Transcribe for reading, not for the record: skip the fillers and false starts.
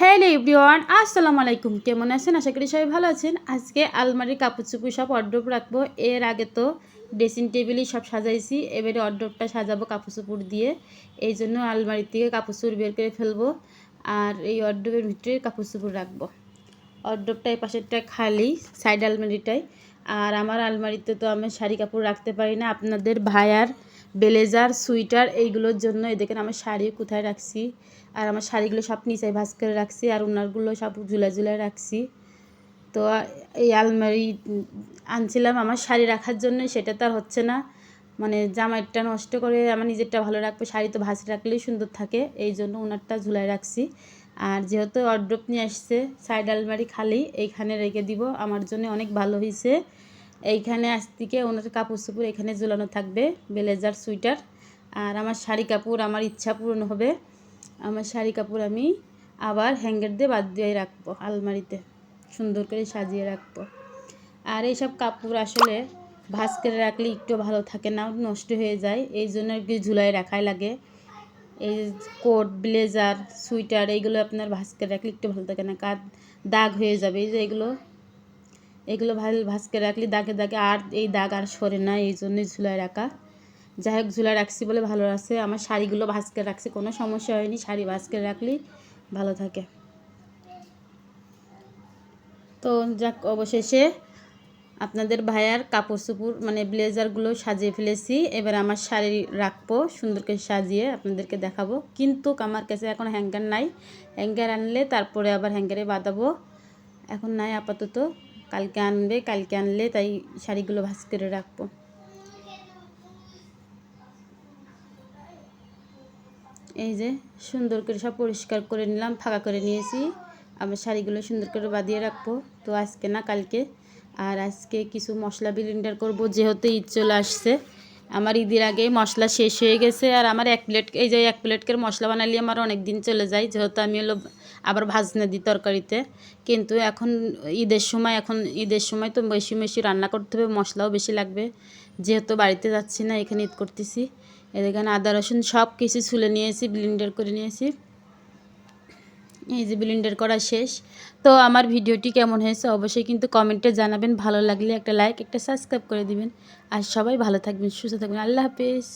Hello everyone, আসসালামু আলাইকুম। কেমন আছেন? আশা করি সবাই ভালো আছেন। আজকে আলমারির কাপড় চোপড় সব অর্ডার রাখবো। এর আগে তো ড্রেসিং টেবিলই সব সাজাইছি, এবারে অর্ডারটা সাজাবো কাপড় চোপড় দিয়ে। এই জন্য আলমারি থেকে কাপড় চোপড় বের করে ফেলবো আর এই অর্ডারের ভিতরে কাপড় চোপড় রাখবো। অর্ডারটা এই পাশেরটা খালি, সাইড আলমারিটায়। আর আমার আলমারিতে তো আমি শাড়ি কাপড় রাখতে পারি না। আপনাদের ভাইয়ার ব্লেজার, সুইটার এইগুলোর জন্য দেখেন আমার শাড়ি কোথায় রাখছি। আর আমার শাড়িগুলো সব নিচে ভাঁজ করে রাখছি, আর ওনারগুলো সব ঝুলায় ঝুলায় রাখছি। তো এই আলমারি আনছিলাম আমার শাড়ি রাখার জন্য, সেটা তো আর হচ্ছে না। মানে জামাইরটা নষ্ট করে আমার নিজেরটা ভালো রাখবো, শাড়ি তো ভাঁজ রাখলেই সুন্দর থাকে, এই জন্য ওনারটা ঝুলায় রাখছি। আর যেহেতু অর্ডার নিয়ে আসছে, সাইড আলমারি খালি, এইখানে রেখে দিব। আমার জন্য অনেক ভালো হয়েছে। এইখানে আজ থেকে ওনার কাপড় চোপড় এখানে ঝুলানো থাকবে, ব্লেজার, সুইটার। আর আমার শাড়ি কাপড় আমার ইচ্ছা পূরণ হবে। আমার শাড়ি কাপড় আমি আবার হ্যাঙ্গার দিয়ে বাদ দিয়ে রাখবো, আলমারিতে সুন্দর করে সাজিয়ে রাখবো। আর এইসব কাপড় আসলে ভাঁজ করে রাখলে একটু ভালো থাকে না, নষ্ট হয়ে যায়, এই জন্য আর কি ঝুলাই রাখাই লাগে। এই কোট, ব্লেজার, সুইটার এইগুলো আপনার ভাঁজ করে রাখলে একটু ভালো থাকে না, দাগ হয়ে যাবে। এই যে এগুলো ভাঁজ করে রাখলে দাগে দাগে আর এই দাগ আর সরে না, এই জন্যই ঝুলাই রাখা। যাই হোক, ঝুলা রাখছি বলে ভালো আছে। আমার শাড়িগুলো ভাঁজ করে রাখছি, কোনো সমস্যা হয়নি। শাড়ি ভাঁজ করে রাখলেই ভালো থাকে। তো যাক, অবশেষে আপনাদের ভাইয়ার কাপড় চোপড় মানে ব্লেজারগুলো সাজিয়ে ফেলেছি। এবার আমার শাড়ি রাখবো সুন্দর করে সাজিয়ে, আপনাদেরকে দেখাবো। কিন্তু আমার কাছে এখন হ্যাঙ্গার নাই, হ্যাঙ্গার আনলে তারপরে আবার হ্যাঙ্গারে বাঁধাবো। এখন নাই আপাতত, কালকে আনলে তাই শাড়িগুলো ভাঁজ করে রাখবো। এই যে সুন্দর করে সব পরিষ্কার করে নিলাম, ফাঁকা করে নিয়েছি। আমার শাড়িগুলো সুন্দর করে বাঁধিয়ে রাখবো, তো আজকে না কালকে। আর আজকে কিছু মশলা ব্লেন্ডার করব, যেহেতু ঈদ চলে আসছে। আমার ঈদের আগে মশলা শেষ হয়ে গেছে। আর আমার এই যে এক প্লেটকের মশলা বানালে আমার অনেক দিন চলে যায়, যেহেতু আমি আবার ভাজনা দিই তরকারিতে। কিন্তু এখন ঈদের সময় তো বেশি বেশি রান্না করতে হবে, মশলাও বেশি লাগবে। যেহেতু বাড়িতে যাচ্ছি না, এখানে ঈদ করতেছি। এখানে আদা রসুন সব কিছু ছুলে নিয়েছি, ব্লেন্ডার করে নিয়েছি। এই যে ব্লেন্ডার করা শেষ। তো আমার ভিডিওটি কেমন হয়েছে অবশ্যই কিন্তু কমেন্টে জানাবেন। ভালো লাগলে একটা লাইক, একটা সাবস্ক্রাইব করে দিবেন। আর সবাই ভালো থাকবেন, সুস্থ থাকবেন। আল্লাহ হাফেজ।